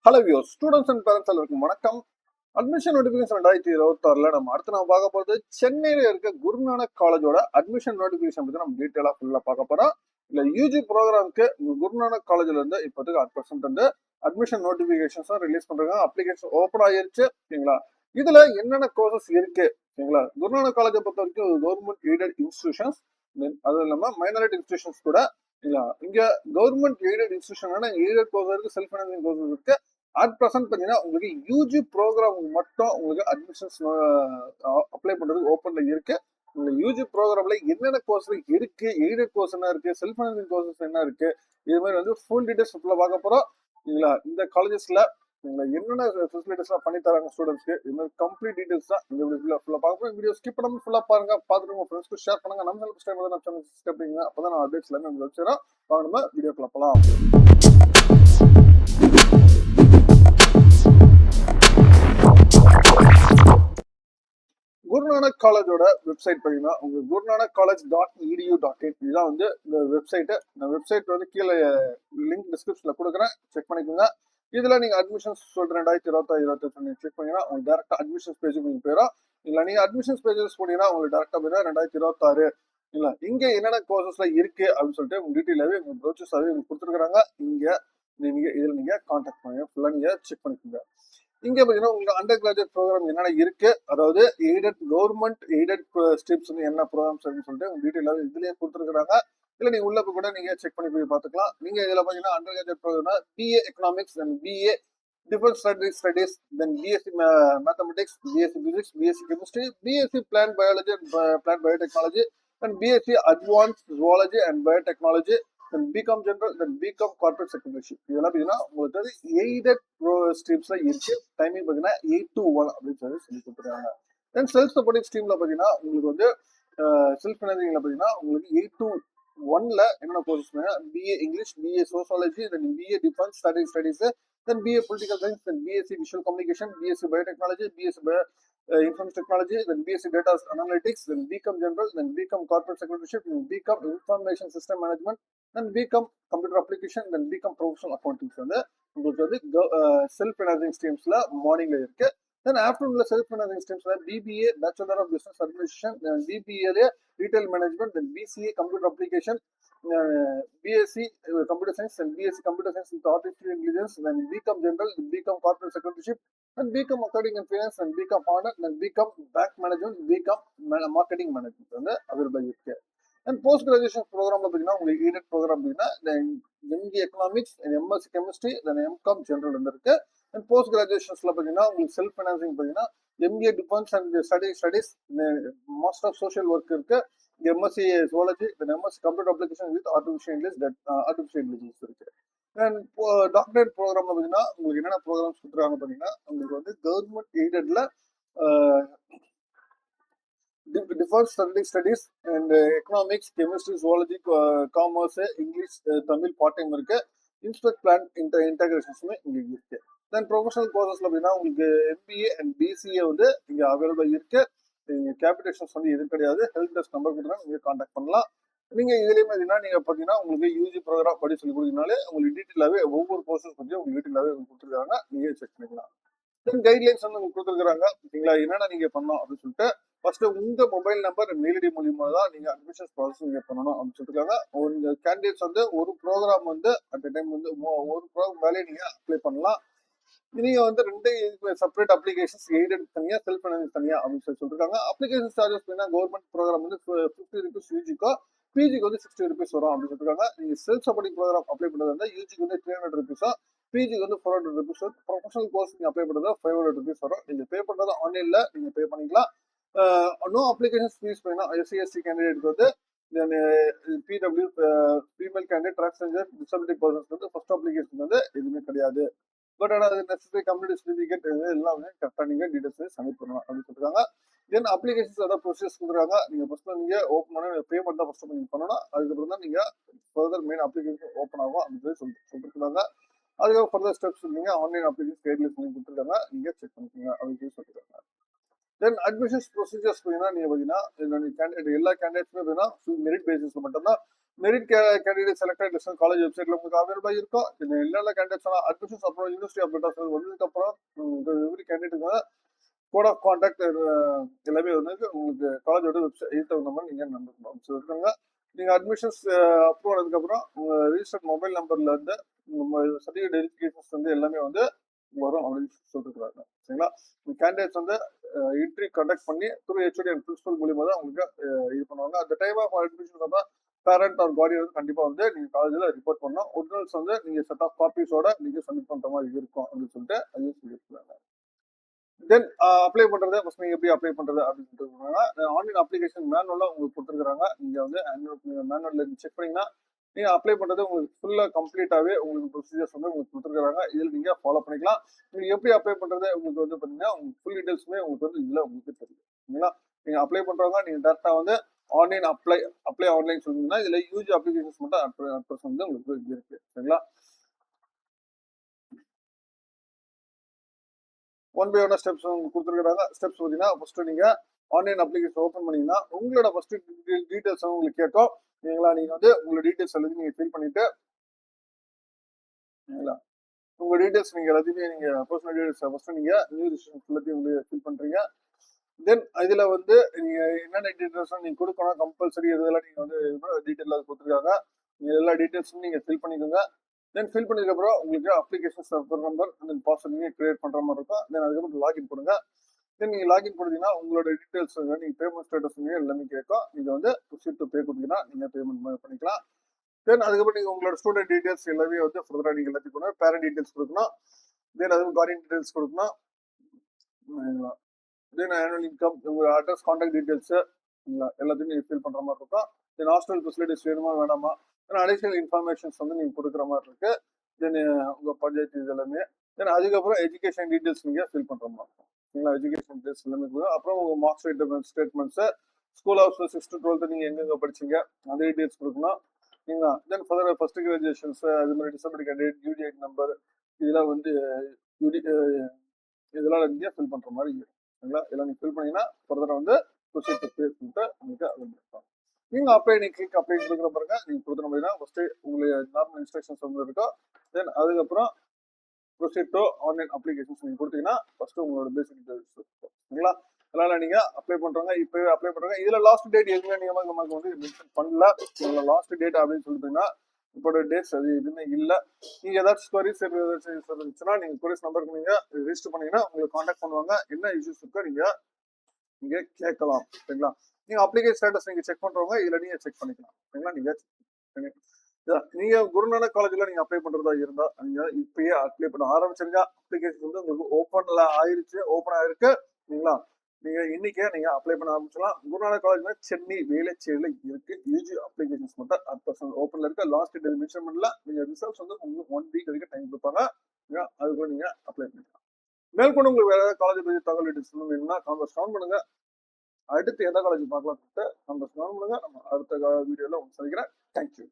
Hello views, students and parents எல்லாருக்கும் வணக்கம். Admission notification 2026 நம்ம அடுத்து பார்க்க போகிறது சென்னையில இருக்க குருநானக் காலேஜோட அட்மிஷன் நோட்டிஃபிகேஷன் பற்றி நம்ம டீட்டெயிலாக ஃபுல்லாக பார்க்க போகிறோம். இல்லை யூஜி ப்ரோக்ராமுக்கு குருநானக் காலேஜில் இருந்து இப்போதுக்கு 100% வந்து அட்மிஷன் நோட்டிஃபிகேஷன்ஸும் ரிலீஸ் பண்ணுறாங்க. அப்ளிகேஷன் ஓப்பன் ஆகிருச்சு. ஓகேங்களா, இதில் என்னென்ன கோர்சஸ் இருக்கு. ஓகேங்களா, குருநானக் காலேஜை பொறுத்த வரைக்கும் கவர்மெண்ட் எய்டட் இன்ஸ்டிடியூஷன்ஸ், அதுவும் இல்லாமல் மைனாரிட்டி இன்ஸ்டிடியூஷன்ஸ் கூட. இங்க government aided institution aided course இருக்கு, செல்ஃப் ஃபைனான்சிங் கோர்ஸ் இருக்கு. அட் ப்ரெசென்ட் பார்த்தீங்கன்னா உங்களுக்கு யூஜி ப்ரோக்ராம் மட்டும் உங்களுக்கு அட்மிஷன்ஸ் அப்ளை பண்றதுக்கு ஓப்பன்ல இருக்கு. உங்களுக்கு யூஜி ப்ரோக்ராம்ல என்னென்ன கோர்ஸ் இருக்கு, எய்டட் கோர்ஸ் என்ன இருக்கு, செல்ஃப் ஃபைனான்சிங் கோர்சஸ் என்ன இருக்கு, இது மாதிரி வந்து ஃபுல் டீடைல்ஸ் ஃபுல்லாக பார்க்க போறோம். இல்லைங்களா, இந்த காலேஜஸ்ல என்னென்ன ஃபெசிலிட்டிஸ்லாம் பண்ணி தராங்க ஸ்டூடெண்ட்ஸ்க்கு, இது மாதிரி கம்ப்ளீட் டீடைல்ஸ் தான் இந்த வீடியோல ஃபுல்லாக பார்க்க போறோம். வீடியோ ஸ்கிப் பண்ணாம ஃபுல்லாக பாருங்க. பார்த்துட்டு உங்க ஃப்ரெண்ட்ஸ்க்கு ஷேர் பண்ணுங்க. நம்ம சேனல் ஃபர்ஸ்ட் டைம் நம்ம சேனல் சப்ஸ்கிரைப் பண்ணுங்க. அப்பதான் நான் அப்டேட்ஸ் எல்லாமே உங்களுக்கு வச்சிரோம். வாங்க நம்ம வீடியோக்குள்ள போலாம். குருநானக் காலேஜோட வெப்சைட் பார்த்தீங்கன்னா உங்களுக்கு gurunanakcollege.edu.in இதுதான் வந்து இந்த வெப்சைட்டு. இந்த வெப்சைட் வந்து கீழே லிங்க் டிஸ்கிரிப்ஷன்ல கொடுக்குறேன், செக் பண்ணிக்கோங்க. இதுல நீங்க அட்மிஷன்ஸ் சொல்ற 2026 நீங்க செக் பண்ணீங்கன்னா உங்களுக்கு டேரக்டா அட்மிஷன்ஸ் பேஜுக்கு நீங்க போயிடும். இல்ல நீங்க அட்மிஷன்ஸ் பேஜஸ் போனீங்கன்னா உங்களுக்கு டேரக்டா போயிடும் 2026. இல்ல இங்க என்னென்ன கோர்சஸ்ல இருக்கு அப்படின்னு சொல்லிட்டு உங்க டீட்டெயிலாவே உங்க ப்ரோச்சர்ஸாவே உங்களுக்கு கொடுத்துருக்காங்க. இங்க நீங்க இதுல நீங்க கான்டாக்ட் பண்ணுங்க, ஃபுல்லா நீங்க செக் பண்ணிக்கோங்க. இங்க பாத்தீங்கன்னா உங்களுக்கு அண்டர் கிராஜுவேட் ப்ரோக்ராம் என்னென்ன இருக்கு, அதாவது எய்டட் கவர்மெண்ட் எய்டட் ஸ்ட்ரீம்ஸ் என்ன ப்ரோக்ராம்ஸ் சொல்லிட்டு உங்க டீட்டெயிலாக இதுலயே கொடுத்துருக்காங்க. இல்ல நீங்க உள்ள கூட நீங்க செக் பண்ணி போய் பார்த்துக்கலாம். நீங்க இதுல பாத்தீங்கன்னா under graduate programme BA economics and BA difference studies, then BSc mathematics, BSc physics, BSc chemistry, BSc plant biology and plant biotechnology, and BSc advance zoology and biotechnology, then BCom general, then BCom corporate secretaryship. இதெல்லாம் பார்த்தீங்கன்னா உங்களுக்கு aided ஸ்ட்ரீம்ஸ்ல இருக்கு. Timing பார்த்தீங்கன்னா 8 to 1 அப்படின்னு சொல்லி கொடுத்துருக்காங்க. தென் self supporting ஸ்ட்ரீம்ல பார்த்தீங்கன்னா உங்களுக்கு வந்து செல்ஃப் ஃபைனான்சிங்ல பார்த்தீங்கன்னா உங்களுக்கு 8 to 1ல என்னென்ன courses BA English, BA sociology, then BA defence studies, then BA political science, then BSc visual communication, BSc biotechnology, BSc information technology, then BSc data analytics, then BCom general, then BCom corporate secretaryship, then BCom information system management, then BCom computer application, then BCom professional accounting. வந்து உங்களுக்கு வந்து self financing ஸ்ட்ரீம்ஸ்ல மார்னிங்ல இருக்கு. Then ஆஃப்டர்நூன்ல self financing ஸ்ட்ரீம்ஸ்ல BBA bachelor of business administration, பிபிஏல retail management, then BCA computer application, BSc computer science, then BSc computer science with artificial intelligence, then BCom general, BCom corporate secretaryship, and BCom Accounting and Finance, and BCom Honor, and BCom Bank Management, BCom Marketing Management வந்து available இருக்கு. And post graduation ப்ரோக்ராம்ல பார்த்தீங்கன்னா உங்களுக்கு aided program பார்த்தீங்கன்னா MA economics, MSc chemistry, then MCom general வந்து இருக்கு. And post கிராஜுவேஷன்ஸ்ல பார்த்தீங்கன்னா உங்களுக்கு செல்ஃப் ஃபைனான்சிங் பார்த்தீங்கன்னா MA defence and studies, master of social work இருக்கு, MSc zoology, then MSc computer application with artificial intelligence இருக்கு. அண்ட் டாக்டரேட் ப்ரோக்ராம்ல பார்த்தீங்கன்னா உங்களுக்கு என்னென்ன ப்ரோக்ராம்ஸ் கொடுத்துருக்காங்க பார்த்தீங்கன்னா உங்களுக்கு வந்து கவர்மெண்ட் எய்டட்ல defence studies and economics, chemistry, zoology, commerce, English, Tamil part time இருக்கு. இன்ஸ்பெக்ட் பிளான் இன்டகிரேஷன்ஸுமே இங்க இருக்கு. தென் ப்ரொஃபஷனல் கோர்சஸ்ல பார்த்தீங்கன்னா உங்களுக்கு எம்பிஏ அண்ட் பிசிஏ வந்து இங்க அவைலபிள் இருக்கு. நீங்க கேபிடேஷன்ஸ் வந்து எதுவும் கிடையாது. ஹெல்ப் டெஸ்க் நம்பர் கொடுத்தா நீங்க கான்டாக்ட் பண்ணலாம். நீங்க இதுலயே பார்த்தீங்கன்னா நீங்க பார்த்தீங்கன்னா உங்களுக்கு யூஜி ப்ரோக்ராம் படி சொல்லி கொடுத்தீங்கனாலே உங்களுக்கு டீட்டெயிலாவே ஒவ்வொரு கோர்சஸ் பத்தி உங்களுக்கு டீட்டெயிலாவே கொடுத்துருக்காங்க, நீங்க செக் பண்ணிக்கலாம். தென் கைட்லைன்ஸ் வந்து உங்களுக்கு கொடுத்துருக்காங்க. ஓகேங்களா, என்னென்ன நீங்க பண்ணணும் அப்படின்னு சொல்லிட்டு ஃபர்ஸ்ட் உங்க மொபைல் நம்பர் மெயில் ஐடி மூலியமா தான் நீங்க அட்மிஷன்ஸ் ப்ராசஸ் நீங்க பண்ணணும் அப்படின்னு சொல்லிருக்காங்க. உங்க கேண்டிடேட்ஸ் வந்து ஒரு ப்ரோக்ராம் வந்து அட் டைம் வந்து ஒரு ப்ரோக்ராம் வேலையை நீங்க அப்ளை பண்ணலாம். நீங்க வந்து 2 செப்பரேட் அப்ளிகேஷன்ஸ், எய்டட் தனியா, செல்ஃப் ஃபைனான்ஸ் தனியா அப்படின்னு சொல்லிருக்காங்க. அப்ளிகேஷன் சார்ஜஸ் பார்த்தீங்கன்னா கவர்மெண்ட் ப்ரோக்ராம் வந்து 50 rupees யூஜிக்கோ, பிஜிக்கு வந்து 60 rupees வரும் அப்படின்னு சொல்லிருக்காங்க. நீங்க செல்ஃப் சப்போர்ட்டிங் ப்ரோக்ராம் அப்ளை பண்றது வந்து யூஜிக்கு வந்து 300 rupees, பிஜிக்கு வந்து 400 rupees, ப்ரொஃபஷனல் கோர்ஸ் நீங்க அப்ளை பண்றது 500 rupees வரும். நீங்க பே பண்றது ஆன்லைன்ல நீங்க பே பண்ணிக்கலாம். நோ அப்ளிகேஷன் ஃபீஸ் பண்ணீங்கன்னா எஸ்சி கேண்டிடேட்க்கு வந்து PW female candidate, transgender, disability persons வந்து ஃபர்ஸ்ட் அப்ளிகேஷன் வந்து எதுவுமே கிடையாது. பட் ஆனால் அது நெசசரி கம்யூனிட்டி சர்டிஃபிகேட் எல்லாமே கரெக்டாக நீங்கள் டீடைல்ஸ் சப்மிட் பண்ணலாம் அப்படின்னு சொல்லிருக்காங்க. தென் அப்ளிகேஷன்ஸ் ஏதாவது ப்ரொசீஜர்ஸ் கொடுக்குறாங்க. நீங்கள் ஃபர்ஸ்ட் நீங்கள் ஓப்பன் பண்ண பேமெண்ட் தான் ஃபர்ஸ்ட் நீங்கள் பண்ணணும். அதுக்கப்புறம் தான் நீங்கள் ஃபர்தர் மெயின் அப்ளிகேஷன் ஓப்பன் ஆகும் அப்படின்னு சொல்லிருக்காங்க. அதுக்கப்புறம் ஃபர்தர் ஸ்டெப்ஸ் நீங்கள் ஆன்லைன் அப்ளிகேஷன் கைட்லைன்ஸ் நீங்கள் கொடுத்துருக்காங்க, நீங்கள் செக் பண்ணிக்கோங்க அப்படின்னு சொல்லிருக்காங்க. தென் அட்மிஷன்ஸ் ப்ரொசீஜர்ஸ் பார்த்தீங்கன்னா நீங்கள் பார்த்தீங்கன்னா எல்லா கேண்டிடேட்ஸுமே பார்த்தீங்கன்னா மெரிட் பேசிஸ்ல மட்டும்தான் merit candidate selected list college வெப்சைட்ல உங்களுக்கு அவைலபிளா இருக்கும். என்னென்ன கேண்டிடேட்ஸ் அட்மிஷன்ஸ் அப்புறம் யூனிவர்சிட்டி அப்டேட் வந்ததுக்கு அப்புறம் எவ்ரி கேண்டிடேட்டுக்கு கோட் ஆஃப் கான்டாக்ட் எல்லாமே வந்து உங்களுக்கு காலேஜோட வெப்சைட் தகுந்த மாதிரி நீங்க நம்பர் இருக்காங்க. நீங்க அட்மிஷன்ஸ் அப்ரூவ் ஆனதுக்கு உங்க ரிஜிஸ்டர்ட் மொபைல் நம்பர்ல இருந்து சர்டிஃபிகேட் வெரிஃபிகேஷன்ஸ் வந்து எல்லாமே வந்து வரும் அப்படின்னு சொல்லிருக்காங்க. சரிங்களா? கேண்டிடேட்ஸ் வந்து இன்டர்வியூ கண்டக்ட் பண்ணி த்ரூ ஹெச்ஓடி அண்ட் பிரின்சிபல் மூலியமா தான் உங்களுக்கு இது பண்ணுவாங்க. அந்த டைம் ஆஃப் அட்மிஷன் தான் பேரண்ட் ஆர் கார்டியன் வந்து கண்டிப்பா வந்து நீங்க காலேஜ்ல ரிப்போர்ட் பண்ணணும். ஒரிஜினல்ஸ் வந்து நீங்க செட் ஆஃப் காப்பீஸோட நீங்க சப்மிட் பண்ற மாதிரி இருக்கும் அப்படின்னு சொல்லிட்டு அதையும் சொல்லியிருக்காங்க. தென் அப்ளை பண்றது ஃபர்ஸ்ட் நீங்க எப்படி அப்ளை பண்றது அப்படின்னு சொல்லிட்டு ஆன்லைன் அப்ளிகேஷன் மேனுவலா உங்களுக்கு கொடுத்துருக்காங்க. நீங்க வந்து மேனுவல்ல செக் பண்ணீங்கன்னா நீங்க அப்ளை பண்றது உங்களுக்கு ஃபுல்லா கம்ப்ளீட்டாவே உங்களுக்கு ப்ரொசீஜர்ஸ் வந்து உங்களுக்கு கொடுத்துருக்காங்க. இதில் நீங்க ஃபாலோ பண்ணிக்கலாம். நீங்க எப்படி அப்ளை பண்றது உங்களுக்கு வந்து பாத்தீங்கன்னா உங்களுக்கு ஃபுல் டீடைல்ஸுமே உங்களுக்கு வந்து இதுல உங்களுக்கு தெரியும். சரிங்களா? நீங்க அப்ளை பண்றவங்க நீங்க டேரக்டா வந்து ஆன்லைன் அப்ளை ஆன்லைன் சொன்னீங்கன்னா இதுல யூஜி அப்ளிகேஷன்ஸ் மட்டும் அட்ரஸ் வந்து உங்களுக்கு இருக்கு. சரிங்களா? ஒன் பை ஒன் ஸ்டெப்ஸ் கொடுத்துருக்காங்க. ஸ்டெப்ஸ் பார்த்தீங்கன்னா ஃபர்ஸ்ட் நீங்க ஆன்லைன் அப்ளிகேஷன் ஓப்பன் பண்ணீங்கன்னா உங்களோட ஃபர்ஸ்ட் டீடைல்ஸ் உங்களுக்கு கேட்கும். நீங்களா நீங்க வந்து உங்களோட டீடைல்ஸ் எல்லாத்தையும் நீங்க ஃபில் பண்ணிட்டு உங்க டீடைல்ஸ் நீங்க எல்லாத்தையுமே நீங்க பர்சனல் டீடைல்ஸ் ஃபர்ஸ்ட் நீங்க நியூ ரிஜிஸ்ட்ரேஷன் எல்லாத்தையும் ஃபில் பண்றீங்க. தென் இதுல வந்து நீங்க என்னென்ன டீடைல்ஸ் நீங்க கொடுக்கணும் கம்பல்சரி இதெல்லாம் நீங்க வந்து டீடைல் கொடுத்துருக்காங்க. நீங்க எல்லா டீடைல்ஸும் நீங்க ஃபில் பண்ணிக்கோங்க. தென் ஃபில் பண்ணதுக்கு அப்புறம் உங்களுக்கு அப்ளிகேஷன் சர்வர் நம்பர் தென் பாஸ்வேர்ட் நீங்க கிரியேட் பண்ற மாதிரி இருக்கும். தென் அதுக்கப்புறம் லாகின் பண்ணுங்க. தென் நீங்க லாகின் பண்ணீங்கன்னா உங்களோட டீடைல்ஸ் நீங்க பேமெண்ட் ஸ்டேட்டஸ் எல்லாமே கேட்கும். நீங்க வந்து ப்ரொசீட் டு பே கொடுத்தீங்கன்னா நீங்க பேமெண்ட் பண்ணிக்கலாம். தென் அதுக்கப்புறம் நீங்க உங்களோட ஸ்டூடெண்ட் டீடைல்ஸ் எல்லாமே வந்து ஃபர்தரா நீங்க எல்லாத்தையும் கொடுக்கணும். பேரண்ட் டீடைல்ஸ் கொடுக்கணும். தென் அதுவும் கார்டியன் டீடைல்ஸ் கொடுக்கணும். தென் ஆனுவல் இன்கம் உங்க அட்ரஸ் கான்டாக்ட் டீடைல்ஸ் எல்லாத்தையும் நீங்க ஃபில் பண்ற மாதிரி இருக்கும். தென் ஹாஸ்டல் ஃபெசிலிட்டிஸ் வேணுமா வேணாமா அடிஷனல் இன்ஃபர்மேஷன்ஸ் வந்து நீங்க கொடுக்குற மாதிரி இருக்கு. தென் உங்க பஞ்சாயத்து இது எல்லாமே. தென் அதுக்கப்புறம் எஜுகேஷன் டீடைல்ஸ் நீங்க ஃபில் பண்ற மாதிரி இருக்கும். சரிங்களா? எஜுகேஷன் டீடைல்ஸ் எல்லாமே கொடுக்கும். அப்புறம் உங்க marks statements school of 6th to 12th நீங்க எங்கெங்க படிச்சீங்க அந்த டீடைல்ஸ் கொடுக்கணும். சரிங்களா? தென் ஃபர்தர் ஃபர்ஸ்ட் கிராஜுவேஷன்ஸ் அது மாதிரி டிசபிலிட்டி கேண்டிடேட் யூடிஐ நம்பர் இதெல்லாம் வந்து இதெல்லாம் நீங்க ஃபில் பண்ற மாதிரி இருக்கும். சரிங்களா? இதெல்லாம் நீங்க ஃபில் பண்ணீங்கன்னா ஃபர்தரா வந்து ப்ரொசீட் டு பே பண்ணிட்டு உங்களுக்கு அவைலபிள் நீங்க அப்ளை நீங்க கிளிக் அப்ளை கொடுக்குற பாருங்க. நீங்க கொடுக்குற மாதிரி தான் ஃபர்ஸ்ட் உங்களுக்கு நார்மல் இன்ஸ்ட்ரக்ஷன்ஸ் வந்து இருக்கும். தென் அதுக்கப்புறம் ப்ரொசீட் டு ஆன்லைன் அப்ளிகேஷன்ஸ் நீங்க கொடுத்தீங்கன்னா ஃபர்ஸ்ட் உங்களோட பேசிக் டீடைல்ஸ் இருக்கும். சரிங்களா? அதனால நீங்க அப்ளை பண்றவங்க இப்பவே அப்ளை பண்றாங்க. இதுல லாஸ்ட் டேட் எதுவுமே நீங்க நமக்கு வந்து மென்ஷன் பண்ணல. இதுல லாஸ்ட் டேட் அப்படின்னு சொல்லிட்டீங்கன்னா இப்போட டேட்ஸ் அது எதுவுமே இல்ல. நீங்க ஏதாச்சும் குவரிஸ் இருந்துச்சுன்னா நீங்க குவரிஸ் நம்பருக்கு நீங்க ரெஜிஸ்டர் பண்ணீங்கன்னா உங்களுக்கு கான்டாக்ட் பண்ணுவாங்க. என்ன இஷ்யூஸ் இருக்கோ நீங்க கேட்கலாம். சரிங்களா? நீங்க அப்ளிகேஷன் ஸ்டேட்டஸ் நீங்க செக் பண்றவங்க இதுல நீங்க செக் பண்ணிக்கலாம். சரிங்களா? நீங்க குருநானக் காலேஜ்ல நீங்க அப்ளை பண்றதா இருந்தா நீங்க இப்பயே அப்ளை பண்ண ஆரம்பிச்சிருங்க. அப்ளிகேஷன் வந்து உங்களுக்கு ஓப்பன் ஆயிருக்கு. சரிங்களா? நீங்க இன்னைக்கே நீங்க அப்ளை பண்ண ஆரம்பிச்சலாம். குருநானக் காலேஜ்ல சென்னை வேளச்சேரியில இருக்கு. யூஜி அப்ளிகேஷன்ஸ் மட்டும் அட் ஓப்பன்ல இருக்கு. லாஸ்ட் டேட் மென்ஷன் பண்ணல. நீங்க ரிசல்ட்ஸ் வந்து உங்களுக்கு 1 வீக் வரைக்கும் டைம் கொடுப்பாங்க. அதுக்குள்ள நீங்க அப்ளை பண்ணிக்கலாம். மேற்கொண்டு உங்களுக்கு வேற ஏதாவது காலேஜ் பத்தி தகவல் டீடைல்ஸ் வேணும்னா கான்வர்ஸ் ஃபோன் பண்ணுங்க. அடுத்து எந்த காலேஜ் பார்க்கலாம் நம்ம அடுத்த வீடியோல சந்திக்கிறேன். தேங்க்யூ.